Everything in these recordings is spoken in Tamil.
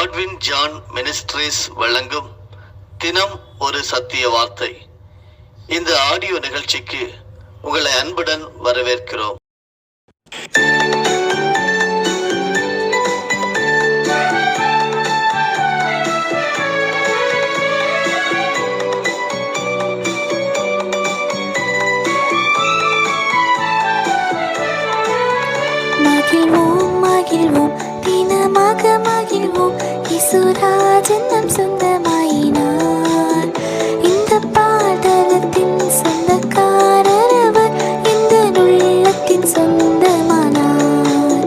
காட்வின் ஜான் மினிஸ்ட்ரீஸ் வழங்கும் தினம் ஒரு சத்திய வார்த்தை. இந்த ஆடியோ நிகழ்ச்சிக்கு உங்களை அன்புடன் வரவேற்கிறோம். மகிழ்வோம் மகிழ்வோம் தினமாக மகிழ்வோம், இயேசுராஜன் நம் சொந்தமாயினார். இந்த பாடலத்தின் சொந்தக்காரர் அவர், இந்த உள்ளத்தின் சொந்தமானார்.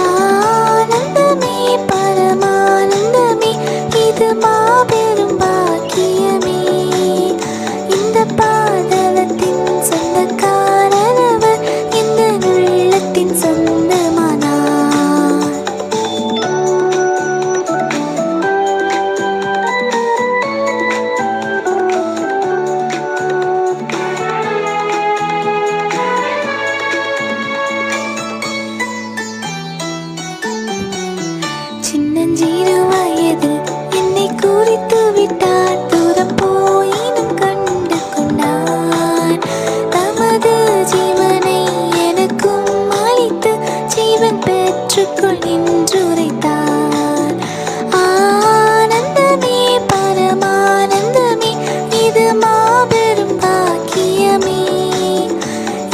ஆனந்தமே பரமானந்தமே, இது மாபெரும் பாக்கியமே. இந்த பாடலத்தின் சொந்தக்காரர் அவர், இந்த உள்ளத்தின் சொந்தமானார். சின்னஞ்சிறு வயதில் என்னை குறித்து விட்டார், தூரம் போயினும் கண்டு கொண்டார். தமது ஜீவனை எனக்கும் அளித்து ஜீவன் பெற்றுக்கொள் என்று உரைத்தார். ஆனந்தமே பரமானந்தமே, இது மாபெரும் பாக்கியமே.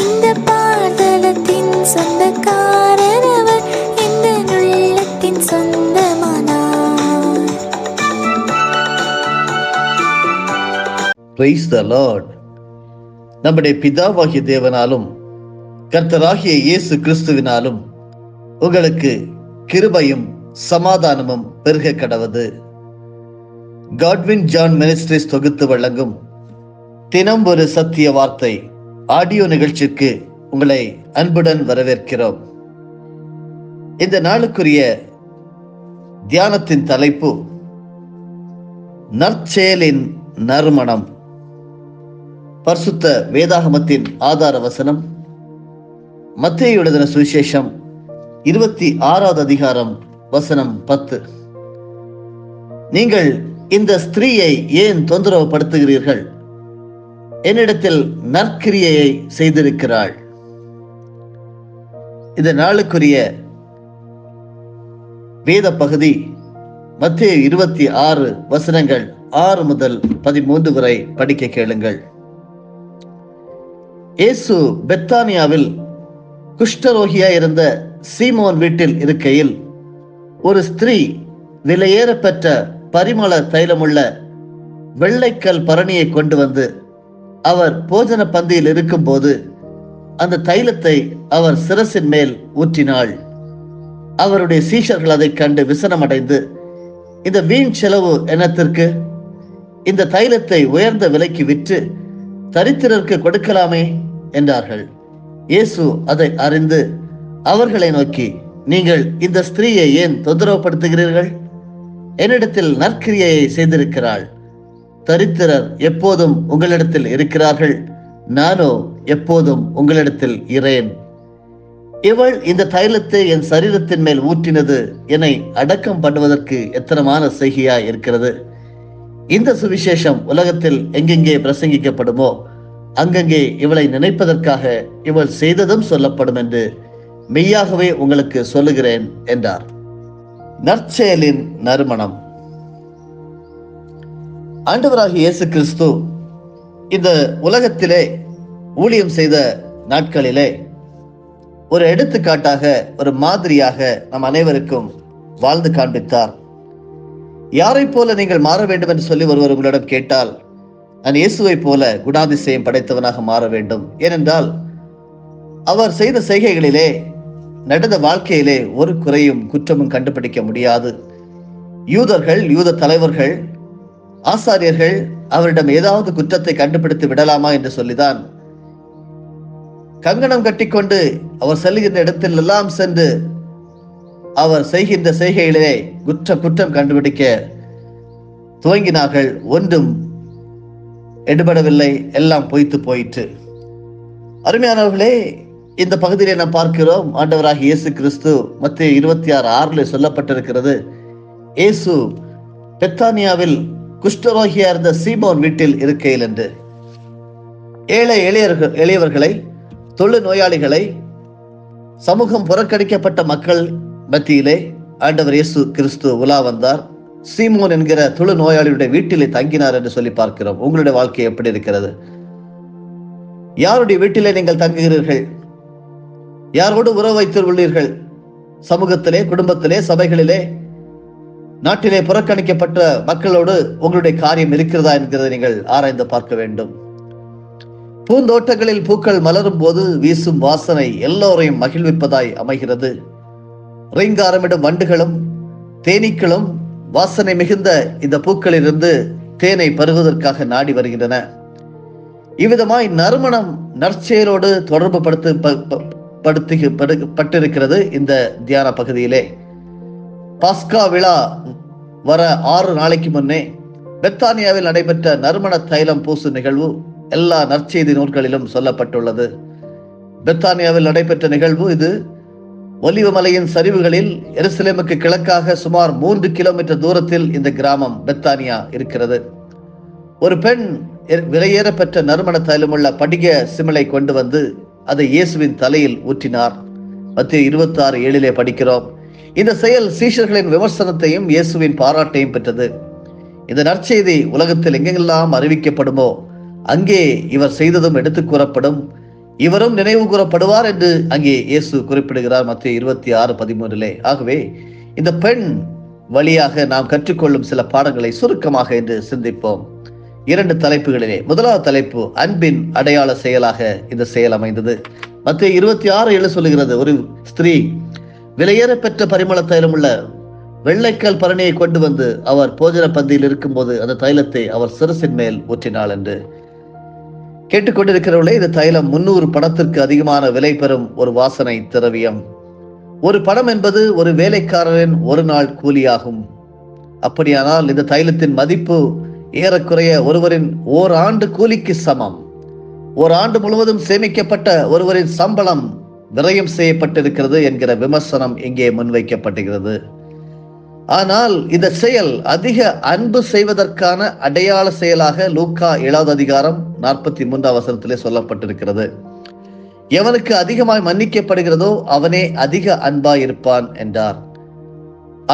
இந்த பாதலத்தின் சொந்தக்காரர் அவர், இந்த உள்ளத்தின் சொந்தமானார். Praise the Lord. நம்முடைய பிதாவாகிய தேவனாலும் கர்த்தராகிய இயேசு கிறிஸ்துவினாலும் உங்களுக்கு கிருபையும் சமாதானமும் பெருக கடவது. காட்வின் ஜான் மினிஸ்ட்ரீஸ் தொகுத்து வழங்கும் தினம் ஒரு சத்திய வார்த்தை ஆடியோ நிகழ்ச்சிக்கு உங்களை அன்புடன் வரவேற்கிறோம். இந்த நாளுக்குரிய தியானத்தின் தலைப்பு நற்செயலின் நறுமணம். பரிசுத்த வேதாகமத்தின் ஆதார வசனம் மத்தேயு எழுதின சுவிசேஷம் 26வது அதிகாரம் வசனம் 10. நீங்கள் இந்த ஸ்திரீயை ஏன் தொந்தரவு படுத்துகிறீர்கள்? என்னிடத்தில் நற்கிரியையை செய்திருக்கிறாள். இந்த நாளுக்குரிய வேத பகுதி மத்தேயு 26 வசனங்கள் 6 முதல் 13 வரை படிக்க கேளுங்கள். இயேசு பெத்தானியாவில் குஷ்டரோகியா இருந்த சீமோன் வீட்டில் இருக்கையில் ஒரு ஸ்திரீ விலையேற பெற்ற பரிமள தைலமுள்ள வெள்ளைக்கல் பரணியை கொண்டு வந்து அவர் போஜன பந்தியில் இருக்கும்போது அந்த தைலத்தை அவர் சிரசின் மேல் ஊற்றினாள். அவருடைய சீஷர்கள் அதை கண்டு விசனமடைந்து, இந்த வீண் செலவு என்னத்திற்கு? இந்த தைலத்தை உயர்ந்த விலைக்கு விற்று தரித்திரருக்கு கொடுக்கலாமே என்றார்கள். இயேசு அதை அறிந்து அவர்களை நோக்கி, நீங்கள் இந்த ஸ்திரீயை ஏன் தொந்தரவுப்படுத்துகிறீர்கள்? என்னிடத்தில் நற்கிரியையை செய்திருக்கிறாள். தரித்திரர் எப்போதும் உங்களிடத்தில் இருக்கிறார்கள், நானோ எப்போதும் உங்களிடத்தில் இரேன். இவள் இந்த தைலத்தை என் சரீரத்தின் மேல் ஊற்றினது என்னை அடக்கம் பண்ணுவதற்கு எத்தனமான செய்கையாய் இருக்கிறது. இந்த சுவிசேஷம் உலகத்தில் எங்கெங்கே பிரசங்கிக்கப்படுமோ அங்கங்கே இவளை நினைப்பதற்காக இவள் செய்ததும் சொல்லப்படும் என்று மெய்யாகவே உங்களுக்கு சொல்லுகிறேன் என்றார். நற்செயலின் நறுமணம். ஆண்டவராகிய இயேசு கிறிஸ்து இந்த உலகத்திலே ஊழியம் செய்த நாட்களிலே ஒரு எடுத்துக்காட்டாக, ஒரு மாதிரியாக நம் அனைவருக்கும் வாழ்ந்து காண்பித்தார். யாரை போல நீங்கள் மாற வேண்டும் என்று சொல்லி ஒருவர் உங்களிடம் கேட்டால், நான் இயேசுவை போல குணாதிசயம் படைத்தவனாக மாற வேண்டும். ஏனென்றால் அவர் செய்த செய்கைகளிலே, நடந்த வாழ்க்கையிலே ஒரு குறையும் குற்றமும் கண்டுபிடிக்க முடியாது. யூதர்கள், யூத தலைவர்கள், ஆசாரியர்கள் அவரிடம் ஏதாவது குற்றத்தை கண்டுபிடித்து விடலாமா என்று சொல்லிதான் கங்கணம் கட்டிக்கொண்டு அவர் செல்கின்ற இடத்தில் எல்லாம் சென்று அவர் செய்கின்ற செய்கையிலே குற்றம் கண்டுபிடிக்க துவங்கினார்கள். ஒன்றும் எடுபடவில்லை, எல்லாம் பொய்த்து போயிற்று. அருமையானவர்களே, இந்த பகுதியிலே நாம் பார்க்கிறோம், ஆண்டவராகிய இயேசு கிறிஸ்து மத்தேயு 26:6 சொல்லப்பட்டிருக்கிறது, இயேசு பெத்தானியாவில் குஷ்டரோகியா இருந்த சீமோன் வீட்டில் இருக்கையில் என்று ஏழை எளியவர்களை, தொழு நோயாளிகளை, சமூகம் புறக்கணிக்கப்பட்ட மக்கள் மத்தியிலே ஆண்டவர் இயேசு கிறிஸ்து உலா வந்தார். சீமோன் என்கிற தொழு நோயாளியுடைய வீட்டிலே தங்கினார் என்று சொல்லி பார்க்கிறோம். உங்களுடைய வாழ்க்கை எப்படி இருக்கிறது? யாருடைய வீட்டிலே நீங்கள் தங்குகிறீர்கள்? யாரோடு உறவு வைத்துள்ளீர்கள்? சமூகத்திலே, குடும்பத்திலே, சபைகளிலே, நாட்டிலே புறக்கணிக்கப்பட்ட மக்களோடு உங்களுடைய காரியம் இருக்கிறதா என்கிறதை நீங்கள் ஆராய்ந்து பார்க்க வேண்டும். பூந்தோட்டங்களில் பூக்கள் மலரும் போது வீசும் வாசனை எல்லோரையும் மகிழ்விப்பதாய் அமைகிறது. ரீங்காரமிடும் வண்டுகளும் தேனீக்களும் வாசனை மிகுந்த இந்த பூக்களிலிருந்து தேனை பருகுவதற்காக நாடி வருகின்றன. இவ்விதமாய் நறுமணம் நற்செயலோடு தொடர்பு பட்டிருக்கிறது. இந்த தியான பகுதியிலே பாஸ்கா விழா வர 6 நாளைக்கு முன்னே பெத்தானியாவில் நடைபெற்ற நறுமண தைலம் பூசு நிகழ்வு எல்லா நற்செய்தி நூல்களிலும் சொல்லப்பட்டுள்ளது. பெத்தானியாவில் நடைபெற்ற நிகழ்வு இது. ஒலிவமலையின் சரிவுகளில் எருசலேமுக்கு கிழக்காக சுமார் 3 கிலோமீட்டர் தூரத்தில் இந்த கிராமம் பெத்தானியா இருக்கிறது. ஒரு பெண் விலையேற பெற்ற நறுமண தைலமுள்ள படிக சிமிழை கொண்டு வந்து அதை இயேசுவின் தலையில் ஊற்றினார். மத்திய 26:7 படிக்கிறோம். இந்த செயல் சீஷர்களின் விமர்சனத்தையும் இயேசுவின் பாராட்டையும் பெற்றது. இந்த நற்செய்தி உலகத்தில் எங்கெல்லாம் அறிவிக்கப்படுமோ அங்கே இவர் செய்ததும் எடுத்து கூறப்படும், இவரும் நினைவு கூறப்படுவார் என்று அங்கே இயேசு குறிப்பிடுகிறார் மத்திய 26:13. ஆகவே இந்த பெண் வழியாக நாம் கற்றுக்கொள்ளும் சில பாடங்களை சுருக்கமாக என்று சிந்திப்போம். 2 தலைப்புகளிலே. முதலாவது தலைப்பு, அன்பின் அடையாள செயலாக இந்த செயல் அமைந்தது. மத்திய 26:7 சொல்லுகிறது, ஒரு ஸ்திரீ விலையேற பெற்ற பரிமள தைலம் உள்ள வெள்ளைக்கல் பரணியை கொண்டு வந்து அவர் போஜன பந்தியில் இருக்கும்போது அந்த தைலத்தை அவர் சிரசின் மேல் ஊற்றினாள் என்று. கேட்டுக்கொண்டிருக்கிறவர்களே, இந்த தைலம் 300 பணத்திற்கு அதிகமான விலை பெறும் ஒரு வாசனை திரவியம். ஒரு பணம் என்பது ஒரு வேலைக்காரரின் ஒரு நாள் கூலியாகும். அப்படியானால் இந்த தைலத்தின் மதிப்பு ஏறக்குறைய ஒருவரின் ஓராண்டு கூலிக்கு சமம். ஓராண்டு முழுவதும் சேமிக்கப்பட்ட ஒருவரின் சம்பளம் விரயம் செய்யப்பட்டிருக்கிறது என்கிற விமர்சனம் இங்கே முன்வைக்கப்படுகிறது. ஆனால் இந்த செயல் அதிக அன்பு செய்வதற்கான அடையாள செயலாக லூக்கா 7:43 சொல்லப்பட்டிருக்கிறது. எவனுக்கு அதிகமாய் மன்னிக்கப்படுகிறதோ அவனே அதிக அன்பாய் இருப்பான் என்றார்.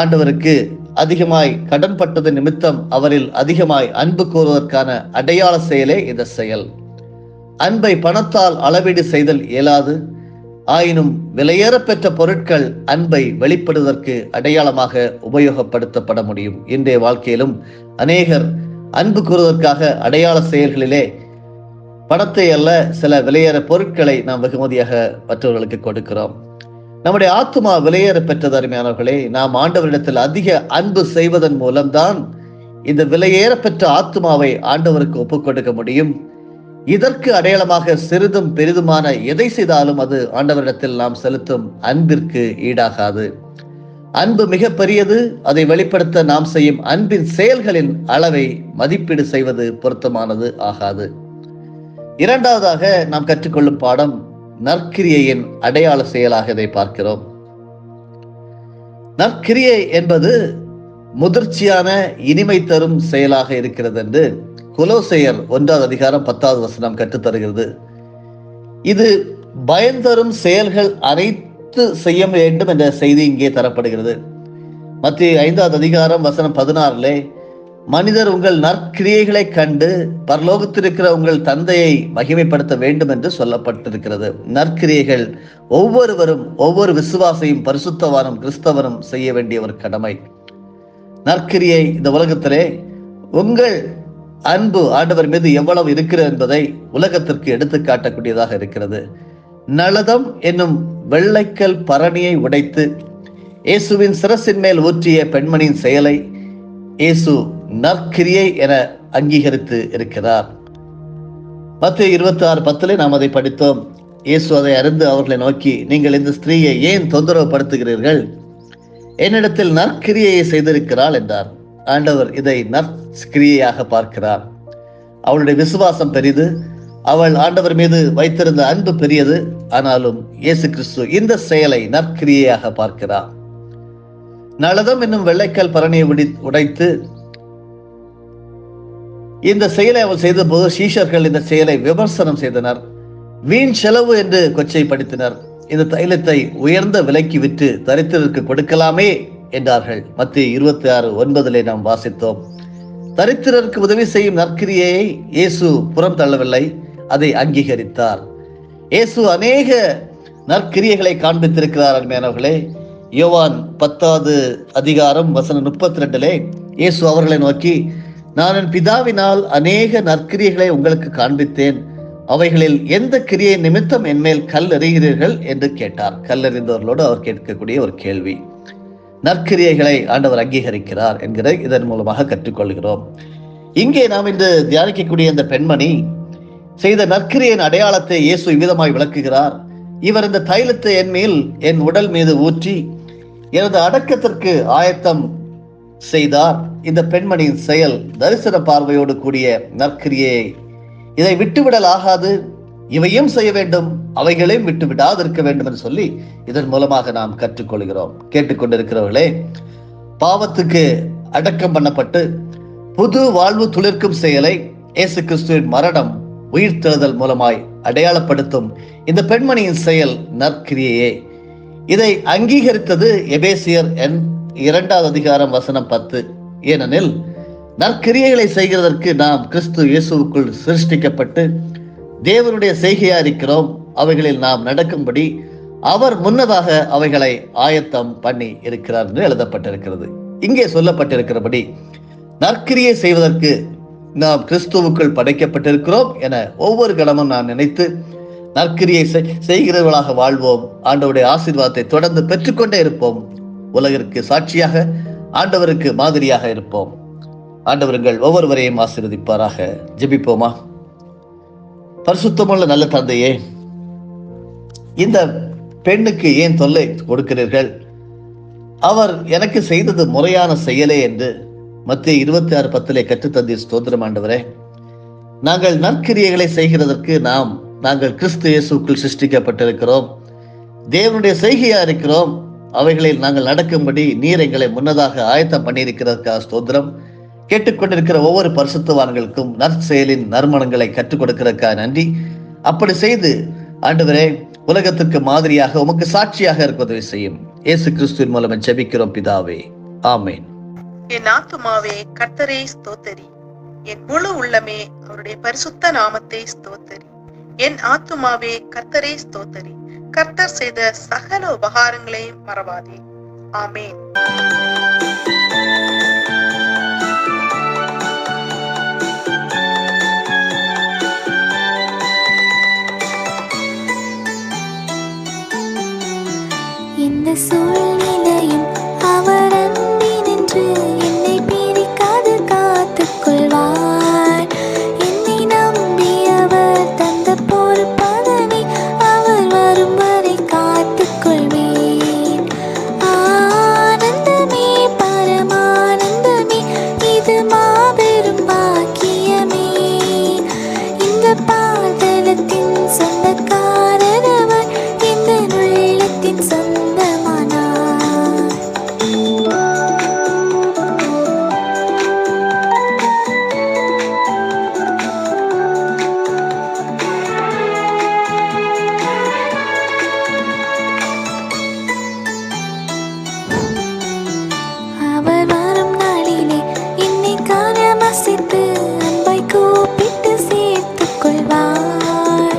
ஆண்டவருக்கு அதிகமாய் கடன்பட்டது நிமித்தம் அவரில் அதிகமாய் அன்பு கூறுவதற்கான அடையாள செயலே இந்த செயல். அன்பை பணத்தால் அளவீடு செய்தல் இயலாது. ஆயினும் விலையேற பெற்ற பொருட்கள் அன்பை வெளிப்படுவதற்கு அடையாளமாக உபயோகப்படுத்தப்பட முடியும். இன்றைய வாழ்க்கையிலும் அநேகர் அன்பு கூறுவதற்காக அடையாள செயல்களிலே பணத்தை அல்ல, சில விலையேற பொருட்களை நாம் வெகுமதியாக மற்றவர்களுக்கு கொடுக்கிறோம். நம்முடைய ஆத்மா விலையேற பெற்றது. அருமையானவர்களே, நாம் ஆண்டவரிடத்தில் அதிக அன்பு செய்வதன் மூலம்தான் இந்த விலையேற பெற்ற ஆத்மாவை ஆண்டவருக்கு ஒப்புக் கொடுக்க முடியும். இதற்கு அடையாளமாக சிறிதும் பெரிதுமான எதை செய்தாலும் அது ஆண்டவரிடத்தில் நாம் செலுத்தும் அன்பிற்கு ஈடாகாது. அன்பு மிக பெரியது. அதை வெளிப்படுத்த நாம் செய்யும் அன்பின் செயல்களின் அளவை மதிப்பீடு செய்வது பொருத்தமானது ஆகாது. இரண்டாவதாக நாம் கற்றுக்கொள்ளும் பாடம் நற்கிரியையின் அடையாள செயலாக இதை பார்க்கிறோம். நற்கிரியை என்பது முதிர்ச்சியான இனிமை தரும் செயலாக இருக்கிறது என்று கொலோசையர் 1:10 கற்றுத்தருகிறது. இது பயன்தரும் செயல்கள் அனைத்து செய்ய வேண்டும் என்ற செய்தி இங்கே தரப்படுகிறது. மத்திய 5:16 மனிதர் உங்கள் நற்கிரியைகளை கண்டு பரலோகத்தில் இருக்கிற உங்கள் தந்தையை மகிமைப்படுத்த வேண்டும் என்று சொல்லப்பட்டிருக்கிறது. நற்கிரியைகள் ஒவ்வொருவரும், ஒவ்வொரு விசுவாசியும், பரிசுத்தவானும், கிறிஸ்தவனும் செய்ய வேண்டிய ஒரு கடமை. நற்கிரியை இந்த உலகத்திலே உங்கள் அன்பு ஆண்டவர் மீது எவ்வளவு இருக்கிறது என்பதை உலகத்திற்கு எடுத்து காட்டக்கூடியதாக இருக்கிறது. நளதம் என்னும் வெள்ளைக்கல் பரணியை உடைத்து இயேசுவின் சிரசின் மேல் ஊற்றிய பெண்மணியின் செயலை இயேசு நற்கிரியை என அங்கீகரித்து இருக்கிறார். மத்திய 26:10 நாம் அதை படித்தோம். இயேசு அதை அறிந்து அவர்களை நோக்கி, நீங்கள் இந்த ஸ்திரீயை ஏன் தொந்தரவு படுத்துகிறீர்கள்? என்னிடத்தில் நற்கிரியை செய்திருக்கிறாள் என்றார். ஆண்டவர் இதை நற்கிரியையாக பார்க்கிறார். அவளுடைய விசுவாசம் பெரிது. அவள் ஆண்டவர் மீது வைத்திருந்த அன்பு பெரியது. ஆனாலும் இயேசு கிறிஸ்து இந்த செயலை நற்கிரியையாக பார்க்கிறார். நளதம் என்னும் வெள்ளைக்கல் பரணியை உடைத்து இந்த செயலை அவள் செய்த போது சீஷர்கள் இந்த செயலை விமர்சனம் செய்தனர். வீண் செலவு என்று கொச்சைப்படுத்தினர். இந்த தைலத்தை உயர்ந்த விலைக்கு விற்று தரித்திரருக்கு கொடுக்கலாமே என்றார்கள். மத்திய 26:9 நாம் வாசித்தோம். தரித்திரருக்கு உதவி செய்யும் நற்கிரியை இயேசு புறம் தள்ளவில்லை, அதை அங்கீகரித்தார். இயேசு அநேக நற்கிரியைகளை காண்பித்திருக்கிறார். அருமையானவர்களே, யோவான் 10:32 இயேசு அவர்களை நோக்கி, நான் என் பிதாவினால் அநேக நற்கிரியைகளை உங்களுக்கு காண்பித்தேன், அவைகளில் எந்த கிரியை நிமித்தம் என்மேல் கல் எறிகிறீர்கள் என்று கேட்டார். கல்லெறிந்தவர்களோடு அவர் கேட்கக்கூடிய ஒரு கேள்வி. நற்கிரியைகளை ஆண்டவர் அங்கீகரிக்கிறார் என்கிற இதன் மூலமாக கற்றுக்கொள்கிறோம். இங்கே நாம் இன்று தியானிக்கக்கூடிய இந்த பெண்மணி செய்த நற்கிரியின் அடையாளத்தை இயேசு இவ்விதமாய் விளக்குகிறார். இவர் இந்த தைலத்தை என் உடல் மீது ஊற்றி எனது அடக்கத்திற்கு ஆயத்தம் செய்தார். இந்த பெண்மணியின் செயல் தரிசன பார்வையோடு கூடிய நற்கிரியை. இதை விட்டுவிடல் ஆகாது, இவையும் செய்ய வேண்டும், அவைகளையும் விட்டு விடாதிருக்க வேண்டும் என்று சொல்லி இதன் மூலமாக நாம் கற்றுக்கொள்கிறோம். கேட்டுக்கொண்டிருக்கிறவர்களே, பாவத்துக்கு அடக்கம் பண்ணப்பட்டு புது வாழ்வு துளிர்க்கும் செயலை இயேசு கிறிஸ்துவின் மரணம் உயிர்த்தெழுதல் மூலமாய் அடையாளப்படுத்தும் இந்த பெண்மணியின் செயல் நற்கிரியையே. இதை அங்கீகரித்தது எபேசியர் 2:10. ஏனெனில் நற்கிரியைகளை செய்கிறதற்கு நாம் கிறிஸ்து இயேசுவுக்குள் சிருஷ்டிக்கப்பட்டு தேவனுடைய செய்கையா இருக்கிறோம். அவைகளில் நாம் நடக்கும்படி அவர் முன்னதாக அவைகளை ஆயத்தம் பண்ணி இருக்கிறார் என்று எழுதப்பட்டிருக்கிறது. இங்கே சொல்லப்பட்டிருக்கிறபடி நற்கிரியை செய்வதற்கு நாம் கிறிஸ்துவுக்குள் படைக்கப்பட்டிருக்கிறோம் என ஒவ்வொரு கணமும் நான் நினைத்து நற்கிரியை செய்கிறவர்களாக வாழ்வோம். ஆண்டவருடைய ஆசீர்வாதத்தை தொடர்ந்து பெற்றுக்கொண்டே இருப்போம். உலகிற்கு சாட்சியாக, ஆண்டவருக்கு மாதிரியாக இருப்போம். ஆண்டவர்கள் ஒவ்வொருவரையும் ஆசீர்வதிப்பாராக. ஜெபிப்போமா. பரிசுத்தமுள்ள நல்ல தந்தையே, இந்த பெண்ணுக்கு ஏன் தொல்லை கொடுக்கிறீர்கள்? அவர் எனக்கு செய்தது முறையான செயலே என்று மத்திய 26:10 கற்றுத்தந்தீர். ஸ்தோத்திரம் ஆண்டவரே. நாங்கள் நற்கிரியைகளை செய்கிறதற்கு நாங்கள் கிறிஸ்து இயேசுக்குள் சிருஷ்டிக்கப்பட்டிருக்கிறோம், தேவனுடைய செய்கையா இருக்கிறோம். அவைகளில் நாங்கள் நடக்கும்படி நீர் எங்களை முன்னதாக ஆயத்தம் பண்ணியிருக்கிறதற்காக ஸ்தோத்திரம். கேட்டுக்கொண்டிருக்கிற ஒவ்வொரு பரிசுத்தவான்களுக்கும் நற்செயலின் நறுமணங்களை கற்றுக் கொடுக்கிறதுக்காக நன்றி. அப்படி செய்து ஆண்டவரே, உலகத்திற்கு மாதிரியாக உமக்கு சாட்சியாக இருப்பதை செய்யும். இயேசு கிறிஸ்துவின் மூலம் ஜெபிக்கிறோம் பிதாவே, ஆமேன். என் ஆத்துமாவே கர்த்தரை ஸ்தோத்தரி, என் முழு உள்ளமே அவருடைய பரிசுத்த நாமத்தை ஸ்தோத்தரி. என் ஆத்துமாவே கர்த்தரை ஸ்தோத்தரி, கர்த்தர் செய்த சகல உபகாரங்களையும் மறவாதே. ஆமேன். இந்த சூழ்நிலையும் அவர் அன்பினின்று என்னை பிரிக்காது காத்துக் கொள்வார். என்னை நம்பி அவர் தந்த பொறுப்பதனை அவர் வரும் வரை காத்துக் கொள்வேன். ஆனந்தமே பரமானந்தமே, இது மாபெரும் பாக்கியமே. இந்த பாதலத்தின் சொந்தக்காரர் அவர், இந்த உள்ளத்தின் அவர் வரும் நாளிலே என்னை காண வசித்து அன்பாய் கூப்பிட்டு சேர்த்துக் கொள்வார்.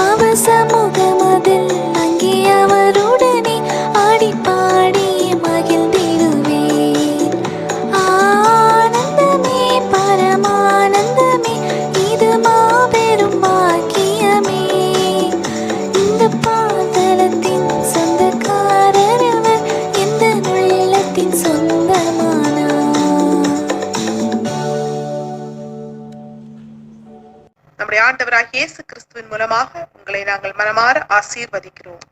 அவர் சமூகமதில் அங்கே அவருடனே ஆடி பாடி மகிழ்ந்திடுவேன். ஆனந்தமே பரமானந்தமே, இது மாபெரும் பாக்கியமே. இந்த பாதலத்தின் சொந்தக்காரர் அவர், இந்த உள்ளத்தின் சொந்தமானார். நம்முடைய ஆண்டவராகிய இயேசு கிறிஸ்துவின் மூலமாக உங்களை நாங்கள் மனமாற ஆசீர்வதிக்கிறோம்.